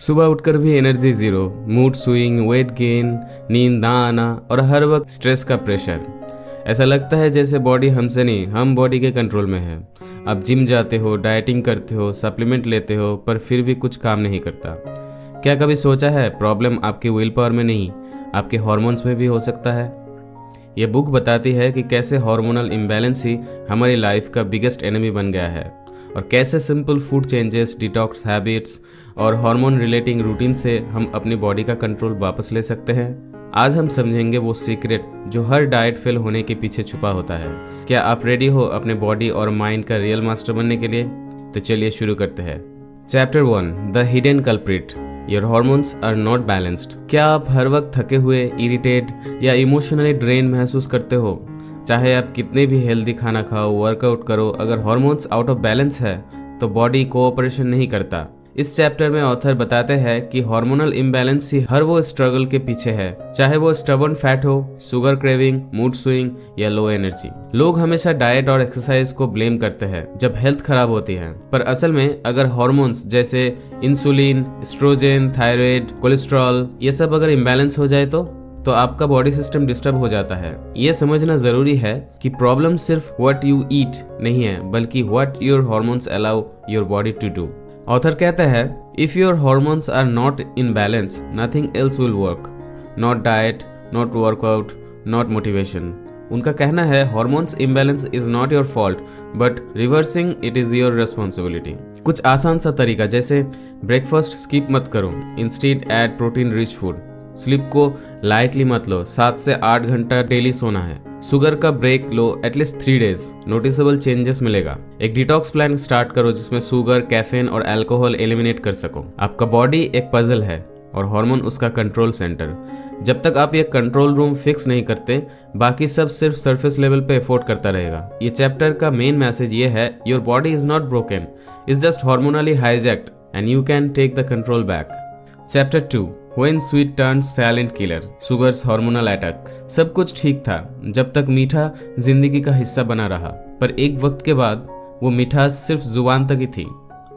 सुबह उठकर भी energy zero, mood swing, weight gain, नींद ना आना और हर वक्त स्ट्रेस का प्रेशर। ऐसा लगता है जैसे बॉडी हमसे नहीं, हम बॉडी के कंट्रोल में है। आप जिम जाते हो, डाइटिंग करते हो, सप्लीमेंट लेते हो, पर फिर भी कुछ काम नहीं करता। क्या कभी सोचा है प्रॉब्लम आपकी विल पावर में नहीं, आपके हार्मोन्स में भी हो सकता है? ये बुक बताती है कि कैसे हार्मोनल इम्बैलेंस ही हमारी लाइफ का बिगेस्ट एनिमी बन गया है और कैसे simple food changes, detox habits और हार्मोन रिलेटिंग रूटीन से हम अपनी बॉडी का कंट्रोल वापस ले सकते हैं। आज हम समझेंगे वो सीक्रेट जो हर डाइट फेल होने के पीछे छुपा होता है। क्या आप रेडी हो अपने बॉडी और माइंड का रियल मास्टर बनने के लिए? तो चलिए शुरू करते हैं। Chapter 1, the hidden culprit, your hormones are not balanced. क्या आप हर वक्त थके हुए, इरिटेट या इमोशनली ड्रेन महसूस करते हो? चाहे आप कितने भी हेल्दी खाना खाओ, वर्कआउट करो, अगर हार्मोन्स आउट ऑफ बैलेंस है तो बॉडी कोऑपरेशन नहीं करता। इस चैप्टर में ऑथर बताते हैं कि हार्मोनल इम्बैलेंस ही हर वो स्ट्रगल के पीछे है, चाहे वो स्टबर्न फैट हो, शुगर क्रेविंग, मूड स्विंग या लो एनर्जी। लोग हमेशा डाइट और एक्सरसाइज को ब्लेम करते हैं जब हेल्थ खराब होती है, पर असल में अगर हार्मोन्स जैसे इंसुलिन, एस्ट्रोजन, थायराइड, कोलेस्ट्रॉल ये सब अगर इम्बैलेंस हो जाए तो आपका बॉडी सिस्टम डिस्टर्ब हो जाता है। ये समझना जरूरी है कि प्रॉब्लम सिर्फ व्हाट यू ईट नहीं है, बल्कि what your hormones allow your body to do. Author कहता है, if your hormones are not in balance, nothing else will work, not diet, not workout, not motivation. उनका कहना है hormones imbalance is not your fault, but reversing it is your responsibility. कुछ आसान सा तरीका, जैसे ब्रेकफास्ट स्किप मत करो, instead add protein rich food. Sleep को लाइटली मत लो, 7 से 8 घंटा डेली सोना है। शुगर का ब्रेक लो एटलीस्ट 3 डेज, नोटिसेबल चेंजेस मिलेगा। एक डिटॉक्स प्लान स्टार्ट करो जिसमें शुगर, कैफीन और अल्कोहल एलिमिनेट कर सको। आपका बॉडी एक पजल है और हार्मोन उसका कंट्रोल सेंटर। जब तक आप ये कंट्रोल रूम फिक्स नहीं करते, बाकी सब सिर्फ सरफेस लेवल पे एफोर्ड करता रहेगा। ये चैप्टर का मेन मैसेज ये है, your body is not broken, is just hormonally hijacked and you can take the control back. Chapter 2, When sweet turns silent killer, Sugar's hormonal attack। सब कुछ ठीक था जब तक मीठा जिंदगी का हिस्सा बना रहा, पर एक वक्त के बाद वो मिठास सिर्फ जुबान तक ही थी।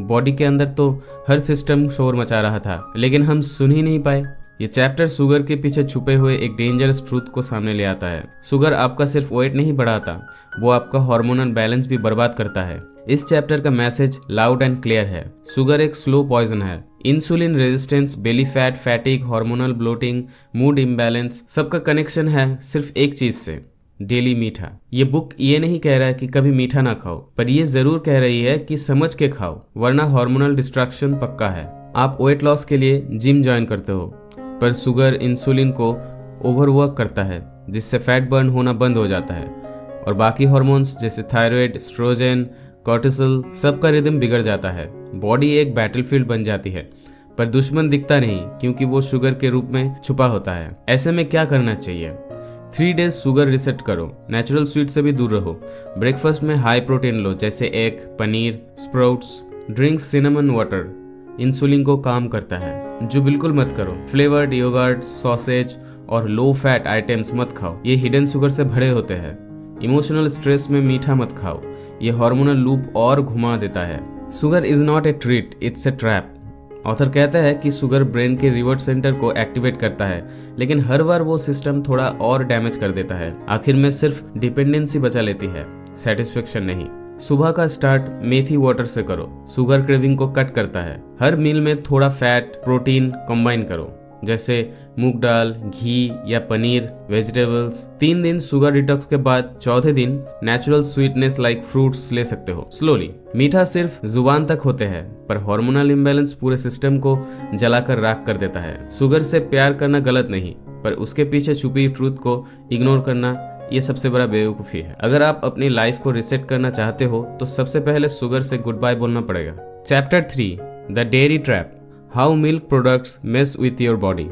बॉडी के अंदर तो हर सिस्टम शोर मचा रहा था, लेकिन हम सुन ही नहीं पाए। ये चैप्टर शुगर के पीछे छुपे हुए एक डेंजरस ट्रूथ को सामने ले आता है। शुगर आपका सिर्फ वेट नहीं बढ़ाता, वो आपका हार्मोनल बैलेंस भी बर्बाद करता है। इस चैप्टर का मैसेज लाउड एंड क्लियर है, शुगर एक स्लो पॉइजन है। Insulin resistance, belly fat, fatigue, hormonal bloating, mood imbalance, सबका कनेक्शन है सिर्फ एक चीज से, डेली मीठा। ये बुक ये नहीं कह रहा है कि कभी मीठा ना खाओ, पर ये जरूर कह रही है कि समझ के खाओ, वरना हार्मोनल डिस्ट्रैक्शन पक्का है। आप वेट लॉस के लिए जिम ज्वाइन करते हो, पर शुगर इंसुलिन को ओवरवर्क करता है, जिससे फैट बर्न होना बंद हो जाता है और बाकी हार्मोन्स जैसे थायराइड, एस्ट्रोजन, कॉर्टिसोल, सबका रिदम बिगड़ जाता है। बॉडी एक बैटलफील्ड बन जाती है, पर दुश्मन दिखता नहीं क्योंकि वो शुगर के रूप में छुपा होता है। ऐसे में क्या करना चाहिए? 3 डेज शुगर रिसेट करो, नेचुरल स्वीट से भी दूर रहो। ब्रेकफास्ट में हाई प्रोटीन लो, जैसे egg, paneer, sprouts, drink cinnamon water, insulin को काम करता है। जो बिल्कुल मत करो, फ्लेवर्ड योगर्ट, सॉसेज और लो फैट आइटम्स मत खाओ, ये हिडन शुगर से भरे होते हैं। इमोशनल स्ट्रेस में मीठा मत खाओ, ये हार्मोनल लूप और घुमा देता है। Sugar is not a treat, it's a trap. Author कहता है कि शुगर ब्रेन के रिवॉर्ड सेंटर को एक्टिवेट करता है, लेकिन हर बार वो सिस्टम थोड़ा और डैमेज कर देता है। आखिर में सिर्फ डिपेंडेंसी बचा लेती है, सेटिस्फेक्शन नहीं। सुबह का स्टार्ट मेथी वाटर से करो, शुगर क्रेविंग को कट करता है। हर मील में थोड़ा फैट, प्रोटीन कंबाइन करो, जैसे मूंग दाल, घी या पनीर, वेजिटेबल्स। 3 दिन शुगर डिटॉक्स के बाद चौथे दिन नेचुरल स्वीटनेस लाइक फ्रूट्स ले सकते हो। स्लोली, मीठा सिर्फ जुबान तक होते हैं, पर हार्मोनल इम्बैलेंस पूरे सिस्टम को जलाकर राख कर देता है। शुगर से प्यार करना गलत नहीं, पर उसके पीछे छुपी ट्रूथ को इग्नोर करना ये सबसे बड़ा बेवकूफ़ी है। अगर आप अपनी लाइफ को रिसेट करना चाहते हो तो सबसे पहले शुगर से गुड बाय बोलना पड़ेगा। Chapter 3, the dairy trap, how milk products mess with your body.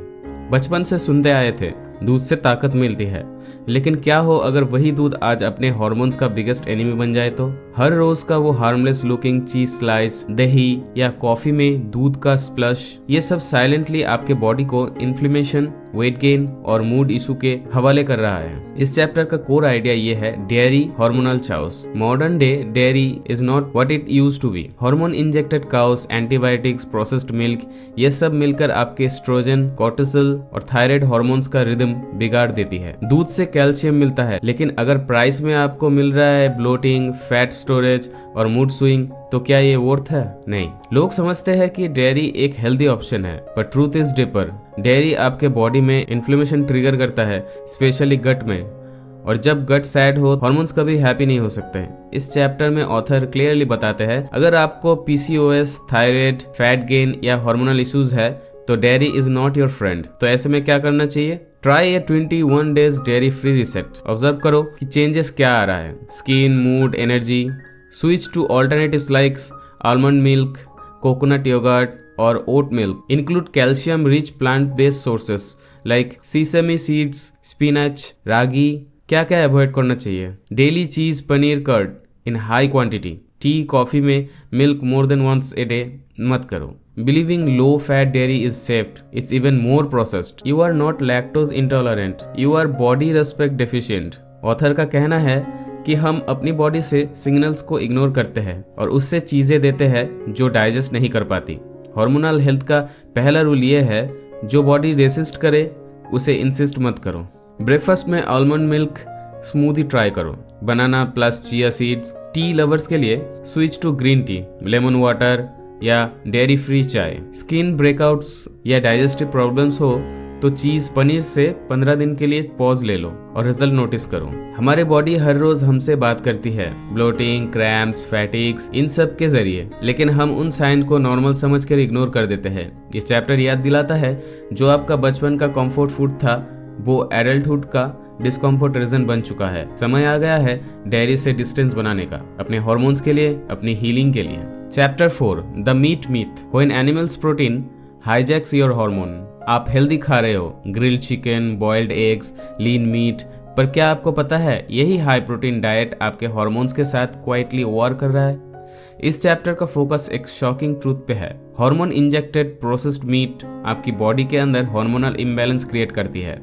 बचपन से सुनते आए थे दूध से ताकत मिलती है, लेकिन क्या हो अगर वही दूध आज अपने हार्मोन्स का बिगेस्ट एनिमी बन जाए तो? हर रोज का वो हार्मलेस लुकिंग चीज स्लाइस, दही या कॉफी में दूध का स्प्लश, ये सब साइलेंटली आपके बॉडी को इन्फ्लेमेशन, वेट गेन और मूड इशू के हवाले कर रहा है। इस चैप्टर का कोर आइडिया ये है, dairy hormonal chaos. Modern day dairy is not what it used to be. Hormone injected cows, antibiotics, processed milk, ये सब मिलकर आपके एस्ट्रोजन, कॉर्टिसोल और थायराइड हार्मोन्स का रिदम बिगाड़ देती है। दूध से कैल्शियम मिलता है, लेकिन अगर प्राइस में आपको मिल रहा है ब्लोटिंग, फैट स्टोरेज और मूड स्विंग, तो क्या ये वर्थ है? नहीं। लोग समझते हैं कि डेयरी एक हेल्दी ऑप्शन है, पर ट्रूथ इज डिपर। डेयरी आपके बॉडी में इन्फ्लेमेशन ट्रिगर करता है, स्पेशली गट में, और जब गट सैड हो, हार्मोन्स कभी हैप्पी नहीं हो सकते। इस चैप्टर में ऑथर क्लियरली बताते हैं, अगर आपको पीसीओएस, थायराइड, फैट गेन या हार्मोनल इश्यूज है तो dairy is not your friend. तो ऐसे में क्या करना चाहिए? Try a 21 days dairy free reset. Observe करो कि चेंजेस क्या आ रहा है, skin, mood, energy. Switch to alternatives like almond milk, coconut yoghurt और oat milk. Include calcium rich plant based sources like sesame seeds, spinach, ragi. क्या क्या avoid करना चाहिए? डेली चीज, paneer, curd in high quantity. Tea, coffee में milk more than once a day मत करो। Believing low fat dairy is safe, it's even more processed. You are not lactose intolerant, you are body respect deficient. Author का कहना है कि हम अपनी body से सिग्नल्स को इग्नोर करते हैं और उससे चीजें देते हैं जो डाइजेस्ट नहीं कर पाती। हार्मोनल हेल्थ का पहला रूल ये है, जो बॉडी रेसिस्ट करे उसे इंसिस्ट मत करो। ब्रेकफास्ट में आलमंड मिल्क स्मूदी ट्राई करो, banana plus chia seeds. Tea lovers के लिए switch to green tea, lemon water या डेयरी फ्री चाय। स्किन ब्रेकआउट्स या डाइजेस्टिव प्रॉब्लम्स हो तो चीज, पनीर से 15 दिन के लिए पॉज ले लो और रिजल्ट नोटिस करो। हमारे बॉडी हर रोज हमसे बात करती है, ब्लोटिंग, क्रैम्प्स, फैटिग्स, इन सब के जरिए, लेकिन हम उन साइन को नॉर्मल समझकर इग्नोर कर देते हैं। ये चैप्टर याद दिलाता है, जो आपका बचपन का कंफर्ट फूड था वो एडल्टहुड का डिस्कम्फर्ट रीजन बन चुका है। समय आ गया है डेयरी से डिस्टेंस बनाने का, अपने हार्मोन्स के लिए, अपनी हीलिंग के लिए। Chapter 4, the meat myth. When animals protein hijacks your hormone. आप हेल्दी खा रहे हो, grilled chicken, boiled eggs, lean meat, पर क्या आपको पता है यही हाई प्रोटीन डाइट आपके हार्मोन्स के साथ क्वाइटली वॉर कर रहा है? इस चैप्टर का फोकस एक शॉकिंग ट्रूथ पे है। हार्मोन इंजेक्टेड प्रोसेस्ड मीट आपकी बॉडी के अंदर हार्मोनल इम्बैलेंस क्रिएट करती है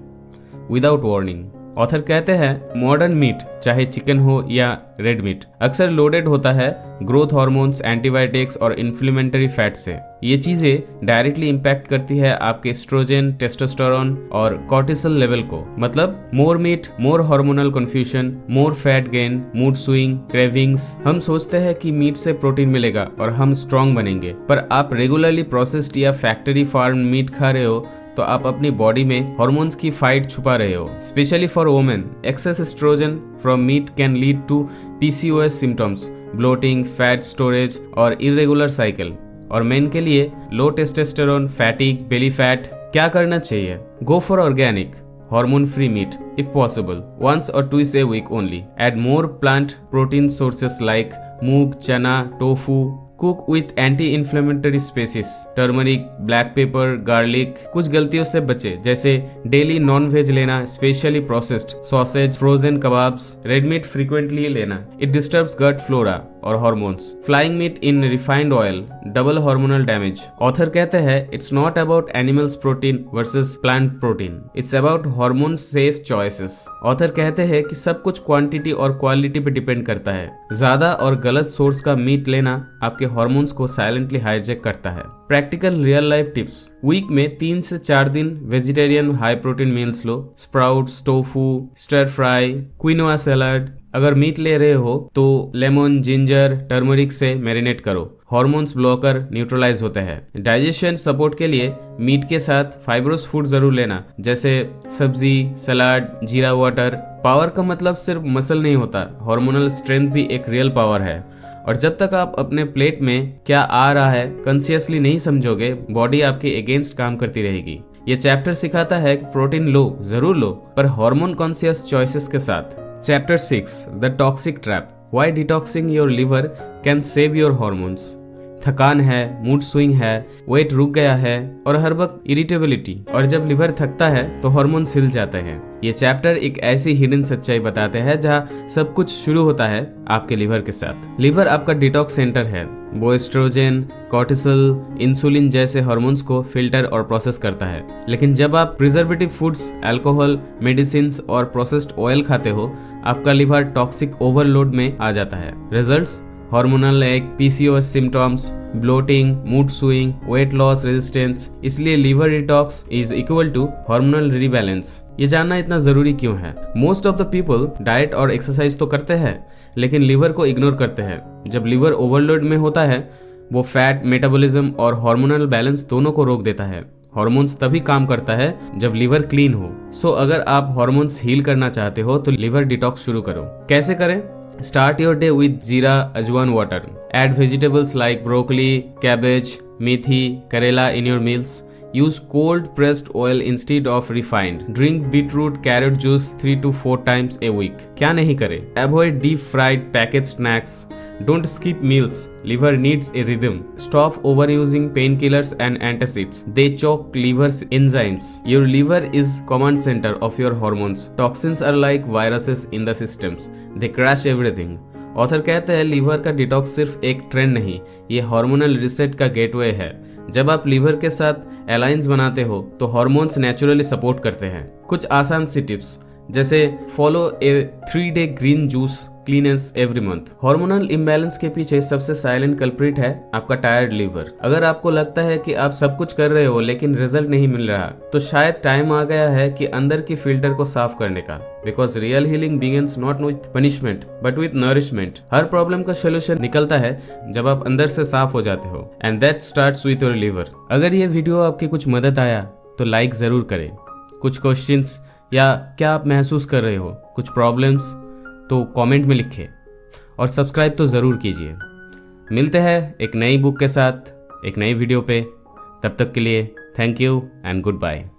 विदाउट वार्निंग। ऑथर कहते हैं, मॉडर्न मीट, चाहे चिकन हो या रेड मीट, अक्सर लोडेड होता है ग्रोथ हार्मोन्स, एंटीबायोटिक्स और इन्फ्लेमेटरी फैट से। ये चीजें डायरेक्टली इंपैक्ट करती है आपके एस्ट्रोजन, टेस्टोस्टेरोन और कॉर्टिसोल लेवल को। मतलब more meat, more hormonal confusion, more fat gain, mood swing, cravings. हम सोचते हैं कि मीट से प्रोटीन मिलेगा और हम स्ट्रांग बनेंगे, पर आप रेगुलरली प्रोसेस्ड या फैक्ट्री फार्म मीट खा रहे हो तो आप अपनी बॉडी में हार्मोन्स की फाइट छुपा रहे हो। Specially for women, excess oestrogen from meat can lead to PCOS symptoms, bloating, fat storage और इरेगुलर साइकिल। और मेन के लिए low testosterone, fatigue, belly fat. क्या करना चाहिए? Go for organic hormone free meat if possible, once or twice a week only. Add more plant protein sources like moong, chana, tofu. Cook with anti inflammatory spices, turmeric, black pepper, garlic. कुछ गलतियों से बचे, जैसे daily non veg लेना, specially processed, sausage, frozen kebabs, red meat frequently लेना। It disturbs gut flora और hormones. Frying meat in refined oil, double hormonal damage. Author कहते हैं, it's not about animals protein versus plant protein, it's about hormone safe choices. Author कहते हैं कि सब कुछ quantity और क्वालिटी पे डिपेंड करता है। ज्यादा और गलत सोर्स का मीट लेना आपके हार्मोन्स को साइलेंटली हाईजैक करता है। Practical real life tips. Week में 3 से 4 दिन वेजिटेरियन हाई प्रोटीन मील्स लो। Sprouts, tofu, stir fry, quinoa salad. अगर मीट ले रहे हो तो लेमन, जिंजर, टर्मरिक से मैरिनेट करो। हार्मोन्स ब्लॉकर न्यूट्रलाइज होते हैं। डाइजेशन सपोर्ट के लिए मीट के साथ फाइब्रोस फूड जरूर लेना, जैसे सब्जी, सलाद, जीरा वाटर। पावर का मतलब सिर्फ मसल नहीं होता, हार्मोनल स्ट्रेंथ भी एक रियल पावर है। और जब तक आप अपने प्लेट में क्या आ रहा है कॉन्शियसली नहीं समझोगे, बॉडी आपके अगेंस्ट काम करती रहेगी। ये चैप्टर सिखाता है कि प्रोटीन लो, जरूर लो, पर हार्मोन कॉन्शियस चॉइसेस के साथ। Chapter 6, the toxic trap, why detoxing your liver can save your hormones. थकान है, मूड स्विंग है, वेट रुक गया है और हर वक्त इरिटेबिलिटी। और जब लिवर थकता है तो हार्मोन हिल जाते हैं। ये चैप्टर एक ऐसी हिडन सच्चाई बताते हैं जहाँ सब कुछ शुरू होता है आपके लिवर के साथ। लिवर आपका डिटॉक्स सेंटर है। वो एस्ट्रोजन, कॉर्टिसोल, इंसुलिन जैसे हार्मोन्स को फिल्टर और प्रोसेस करता है। लेकिन जब आप प्रिजर्वेटिव फूड्स, अल्कोहल, मेडिसिन और प्रोसेस्ड ऑयल खाते हो, आपका लिवर टॉक्सिक ओवरलोड में आ जाता है। रिजल्ट्स हार्मोनल एक PCOS symptoms, bloating, mood swing, weight loss, resistance. इसलिए liver detox is equal to hormonal rebalance. ये जानना इतना जरूरी क्यों है? Most of the people diet और एक्सरसाइज तो करते हैं लेकिन लिवर को इग्नोर करते हैं। जब लिवर ओवरलोड में होता है वो फैट मेटाबॉलिज्म और हार्मोनल बैलेंस दोनों को रोक देता है। हार्मोन्स तभी काम करता है जब लिवर क्लीन हो। सो अगर आप हार्मोन्स हील करना चाहते हो तो लिवर डिटॉक्स शुरू करो। कैसे करें? Start your day with jeera ajwan water. Add vegetables like broccoli, cabbage, methi, karela in your meals. Use cold pressed oil instead of refined. Drink beetroot carrot juice 3 to 4 times a week. क्या नहीं करें? Avoid deep fried packaged snacks. Don't skip meals. Liver needs a rhythm. Stop overusing painkillers and antacids. They choke liver's enzymes. Your liver is command center of your hormones. Toxins are like viruses in the systems. They crash everything. Author कहते हैं liver का detox सिर्फ एक trend नहीं, ये hormonal reset का gateway है। जब आप लीवर के साथ अलायंस बनाते हो तो हार्मोन्स नेचुरली सपोर्ट करते हैं। कुछ आसान सी टिप्स जैसे follow a 3-day green juice cleanse every month. Hormonal imbalance के पीछे सबसे साइलेंट कल्प्रिट है आपका टायर्ड लीवर। अगर आपको लगता है कि आप सब कुछ कर रहे हो लेकिन रिजल्ट नहीं मिल रहा तो शायद टाइम आ गया है कि अंदर की फिल्टर को साफ करने का। Because real healing begins not with punishment but with nourishment. Her problem का सोल्यूशन निकलता है जब आप अंदर से साफ हो जाते हो and that starts with your liver. अगर ये वीडियो आपकी कुछ मदद आया तो लाइक जरूर करें। कुछ क्वेश्चंस या क्या आप महसूस कर रहे हो, कुछ प्रॉब्लम्स तो कमेंट में लिखें और सब्सक्राइब तो ज़रूर कीजिए। मिलते हैं एक नई बुक के साथ एक नई वीडियो पे। तब तक के लिए thank you and good bye.